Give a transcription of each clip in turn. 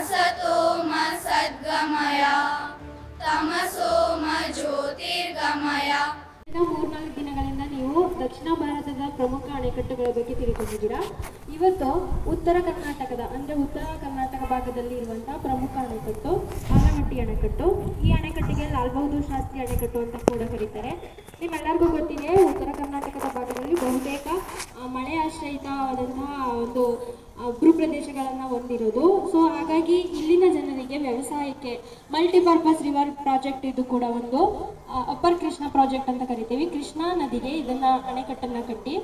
असतो मा सद्गमय तमसो मा ज्योतिर्गमय. ಮೂರ್ನಾಲ್ಕು ದಿನಗಳಿಂದ ನೀವು ದಕ್ಷಿಣ ಭಾರತದ ಪ್ರಮುಖ ಅಣೆಕಟ್ಟುಗಳ ಬಗ್ಗೆ ತಿಳ್ಕೊಂಡಿದ್ದೀರಾ. ಇವತ್ತು ಉತ್ತರ ಕರ್ನಾಟಕದ ಅಂದರೆ ಉತ್ತರ ಕರ್ನಾಟಕ ಭಾಗದಲ್ಲಿ ಇರುವಂತಹ ಪ್ರಮುಖ ಅಣೆಕಟ್ಟು ಆಲಮಟ್ಟಿ ಅಣೆಕಟ್ಟು. ಈ ಅಣೆಕಟ್ಟಿಗೆ ಲಾಲ್ ಬಹದ್ದೂರ್ ಶಾಸ್ತ್ರಿ ಅಣೆಕಟ್ಟು ಅಂತ ಕೂಡ ಕರೀತಾರೆ. ನಿಮ್ಮೆಲ್ಲರಿಗೂ ಗೊತ್ತಿದೆ, ಉತ್ತರ ಕರ್ನಾಟಕದ ಭಾಗದಲ್ಲಿ ಬಹುತೇಕ ಮಳೆ ಆಶ್ರಯಿತವಾದಂತಹ ಒಂದು ಭೂಪ್ರದೇಶಗಳನ್ನು ಹೊಂದಿರೋದು. ಸೊ ಹಾಗಾಗಿ ಇಲ್ಲಿನ ಜನರಿಗೆ ವ್ಯವಸಾಯಕ್ಕೆ ಮಲ್ಟಿಪರ್ಪಸ್ ರಿವರ್ ಪ್ರಾಜೆಕ್ಟ್ ಇದು ಕೂಡ ಒಂದು ಅಪ್ಪರ್ ಕೃಷ್ಣ ಪ್ರಾಜೆಕ್ಟ್ ಅಂತ ಕರಿತೀವಿ. ಕೃಷ್ಣಾ ನದಿಗೆ ಇದನ್ನ ಅಣೆಕಟ್ಟನ್ನು ಕಟ್ಟಿ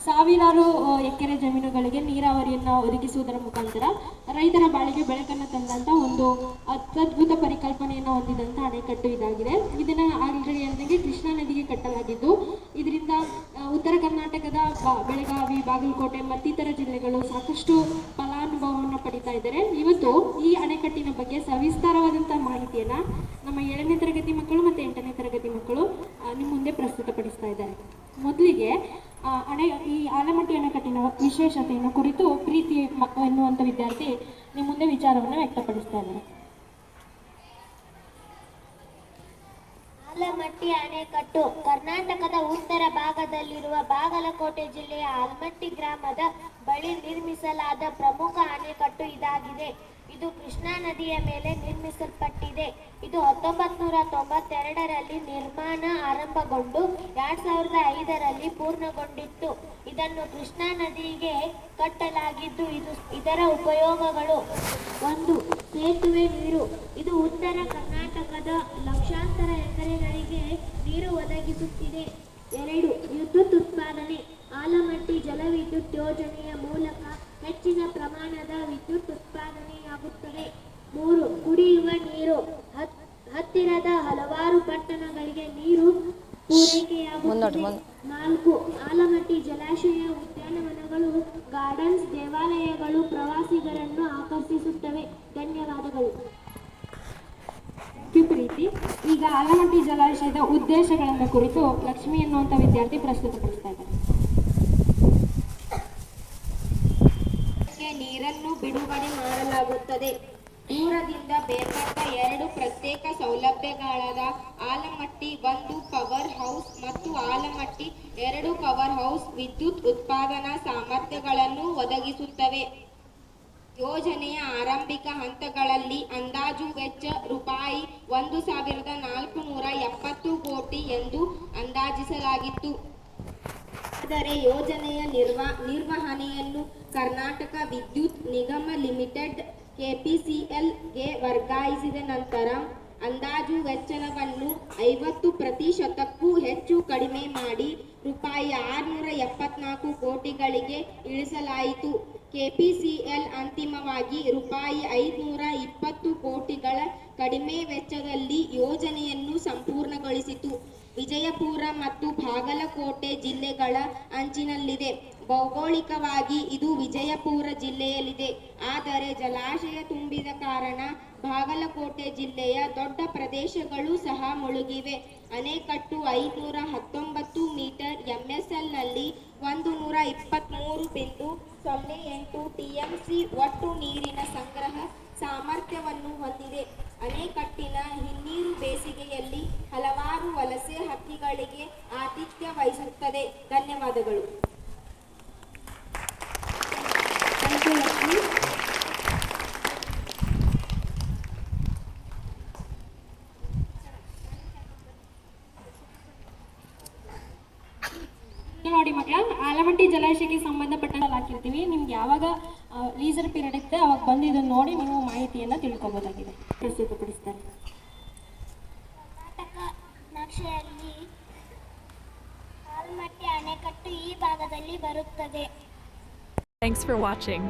ಸಾವಿರಾರು ಎಕರೆ ಜಮೀನುಗಳಿಗೆ ನೀರಾವರಿಯನ್ನು ಒದಗಿಸುವುದರ ಮುಖಾಂತರ ರೈತರ ಬಾಳಿಗೆ ಬೆಳಕನ್ನು ತಂದಂಥ ಒಂದು ಅತ್ಯದ್ಭುತ ಪರಿಕಲ್ಪನೆಯನ್ನು ಹೊಂದಿದಂಥ ಅಣೆಕಟ್ಟು ಇದಾಗಿದೆ. ಇದನ್ನು ಆಲ್ರೆಡಿ ಹೇಳಿದಂಗೆ ಕೃಷ್ಣಾ ನದಿಗೆ ಕಟ್ಟಲಾಗಿದ್ದು ಇದರಿಂದ ಉತ್ತರ ಕರ್ನಾಟಕದ ಬೆಳಗಾವಿ, ಬಾಗಲಕೋಟೆ ಮತ್ತಿತರ ಜಿಲ್ಲೆಗಳು ಸಾಕಷ್ಟು ಫಲಾನುಭವವನ್ನು ಪಡಿತಾ ಇದ್ದಾರೆ. ಇವತ್ತು ಈ ಅಣೆಕಟ್ಟಿನ ಬಗ್ಗೆ ಸವಿಸ್ತಾರವಾದಂಥ ಮಾಹಿತಿಯನ್ನು ನಮ್ಮ 7ನೇ ತರಗತಿ ಮಕ್ಕಳು ಮತ್ತು 8ನೇ ತರಗತಿ ಮಕ್ಕಳು ನಿಮ್ಮ ಮುಂದೆ ಪ್ರಸ್ತುತಪಡಿಸ್ತಾ ಇದ್ದಾರೆ. ಮೊದಲಿಗೆ ಈ ಆಲಮಟ್ಟಿ ಅಣೆಕಟ್ಟಿನ ವಿಶೇಷತೆಯನ್ನು ಕುರಿತು ಪ್ರೀತಿ ಎನ್ನುವಂಥ ವಿದ್ಯಾರ್ಥಿ ನಿಮ್ಮ ಮುಂದೆ ವಿಚಾರವನ್ನು ವ್ಯಕ್ತಪಡಿಸ್ತಾ ಇದ್ದಾರೆ. ಆಲಮಟ್ಟಿ ಅಣೆಕಟ್ಟು ಕರ್ನಾಟಕದ ಉತ್ತರ ಭಾಗದಲ್ಲಿರುವ ಬಾಗಲಕೋಟೆ ಜಿಲ್ಲೆಯ ಆಲಮಟ್ಟಿ ಗ್ರಾಮದ ಬಳಿ ನಿರ್ಮಿಸಲಾದ ಪ್ರಮುಖ ಅಣೆಕಟ್ಟು ಇದಾಗಿದೆ. ಇದು ಕೃಷ್ಣಾ ನದಿಯ ಮೇಲೆ ನಿರ್ಮಿಸಲ್ಪಟ್ಟಿದೆ. ಇದು 1992ರಲ್ಲಿ ನಿರ್ಮಾಣ ಆರಂಭಗೊಂಡು 2005ರಲ್ಲಿ ಪೂರ್ಣಗೊಂಡಿತ್ತು. ಇದನ್ನು ಕೃಷ್ಣಾ ನದಿಗೆ ಕಟ್ಟಲಾಗಿದ್ದು ಇದರ ಉಪಯೋಗಗಳು: 1. ಸೇತುವೆ ನೀರು. ಇದು ಉತ್ತರ ಕರ್ನಾಟಕದ ಲಕ್ಷಾಂತರ ಎಕರೆಗಳಿಗೆ ನೀರು ಒದಗಿಸುತ್ತಿದೆ. 2. ವಿದ್ಯುತ್ ಉತ್ಪಾದನೆ. ಆಲಮಟ್ಟಿ ಜಲವಿದ್ಯುತ್ ಯೋಜನೆಯ ಮೂಲಕ ಹೆಚ್ಚಿನ ಪ್ರಮಾಣದ ವಿದ್ಯುತ್ ಉತ್ಪಾದನೆಯಾಗುತ್ತದೆ. 3. ಕುಡಿಯುವ ನೀರು. ಹತ್ತಿರದ ಹಲವಾರು ಪಟ್ಟಣಗಳಿಗೆ ನೀರು ಪೂರೈಕೆಯಾಗುತ್ತದೆ. 4. ಆಲಮಟ್ಟಿ ಜಲಾಶಯ, ಉದ್ಯಾನವನಗಳು, ಗಾರ್ಡನ್ಸ್, ದೇವಾಲಯಗಳು ಪ್ರವಾಸಿಗರನ್ನು ಆಕರ್ಷಿಸುತ್ತವೆ. ಧನ್ಯವಾದಗಳು. ಪ್ರೀತಿ. ಈಗ ಆಲಮಟ್ಟಿ ಜಲಾಶಯದ ಉದ್ದೇಶಗಳನ್ನು ಕುರಿತು ಲಕ್ಷ್ಮಿ ಎನ್ನುವಂಥ ವಿದ್ಯಾರ್ಥಿ ಪ್ರಸ್ತುತಪಡಿಸ್ತಾ ಇದ್ದಾರೆ. ನೀರನ್ನು ಬಿಡುಗಡೆ ಮಾಡಲಾಗುತ್ತದೆ. ದೂರದಿಂದ ಬೇಕಾದ 2 ಪ್ರತ್ಯೇಕ ಸೌಲಭ್ಯಗಳಾದ ಆಲಮಟ್ಟಿ 1 ಪವರ್ ಹೌಸ್ ಮತ್ತು ಆಲಮಟ್ಟಿ 2 ಪವರ್ ಹೌಸ್ ವಿದ್ಯುತ್ ಉತ್ಪಾದನಾ ಸಾಮರ್ಥ್ಯಗಳನ್ನು ಒದಗಿಸುತ್ತವೆ. ಯೋಜನೆಯ ಆರಂಭಿಕ ಹಂತಗಳಲ್ಲಿ ಅಂದಾಜು ವೆಚ್ಚ ರೂಪಾಯಿ 1470 ಕೋಟಿ ಎಂದು ಅಂದಾಜಿಸಲಾಗಿತ್ತು. ಆದರೆ ಯೋಜನೆಯ ನಿರ್ವಹಣೆಯನ್ನು ಕರ್ನಾಟಕ ವಿದ್ಯುತ್ ನಿಗಮ ಲಿಮಿಟೆಡ್ KPCLಗೆ ವರ್ಗಾಯಿಸಿದ ನಂತರ ಅಂದಾಜು ವೆಚ್ಚವನ್ನು 50% ಹೆಚ್ಚು ಕಡಿಮೆ ಮಾಡಿ ರೂಪಾಯಿ 674 ಕೋಟಿಗಳಿಗೆ ಇಳಿಸಲಾಯಿತು. KPCL ಅಂತಿಮವಾಗಿ ರೂಪಾಯಿ 520 ಕೋಟಿಗಳ ಕಡಿಮೆ ವೆಚ್ಚದಲ್ಲಿ ಯೋಜನೆಯನ್ನು ಸಂಪೂರ್ಣಗೊಳಿಸಿತು. ವಿಜಯಪುರ ಮತ್ತು ಬಾಗಲಕೋಟೆ ಜಿಲ್ಲೆಗಳ ಅಂಚಿನಲ್ಲಿದೆ. ಭೌಗೋಳಿಕವಾಗಿ ಇದು ವಿಜಯಪುರ ಜಿಲ್ಲೆಯಲ್ಲಿದೆ. ಆದರೆ ಜಲಾಶಯ ತುಂಬಿದ ಕಾರಣ ಬಾಗಲಕೋಟೆ ಜಿಲ್ಲೆಯ ದೊಡ್ಡ ಪ್ರದೇಶಗಳು ಸಹ ಮುಳುಗಿವೆ. ಅಣೆಕಟ್ಟು 519 ಮೀಟರ್ MSLನಲ್ಲಿ 123.08 TMC ಒಟ್ಟು ನೀರಿನ ಸಂಗ್ರಹ ಸಾಮರ್ಥ್ಯವನ್ನು ಹೊಂದಿದೆ. ಅಣೆಕಟ್ಟಿನ ಹಿನ್ನೀರು ಬೇಸಿಗೆಯಲ್ಲಿ ಹಲವಾರು ವಲಸೆ ಹಕ್ಕಿಗಳಿಗೆ ಆತಿಥ್ಯ ವಹಿಸುತ್ತದೆ. ಧನ್ಯವಾದಗಳು. ನೋಡಿ ಮಕ್ಕಳ, ಆಲಮಟ್ಟಿ ಜಲಾಶಯಕ್ಕೆ ಸಂಬಂಧಪಟ್ಟಂತೆ ಹಾಕಿರ್ತೀವಿ. ನಿಮ್ಗೆ ಯಾವಾಗ ಲೀಸರ್ ಪೀರಿಯಡ್ ಇರುತ್ತೆ ಅವಾಗ ಬಂದು ಇದನ್ನು ನೋಡಿ ನೀವು ಮಾಹಿತಿಯನ್ನು ತಿಳ್ಕೊಬೋದಾಗಿದೆ. ಪ್ರಸ್ತುತಪಡಿಸ್ತಾರೆ. ಕರ್ನಾಟಕ ನಕ್ಷೆಯಲ್ಲಿ ಆಲಮಟ್ಟಿ ಅಣೆಕಟ್ಟು ಈ ಭಾಗದಲ್ಲಿ ಬರುತ್ತದೆ. Thanks for watching.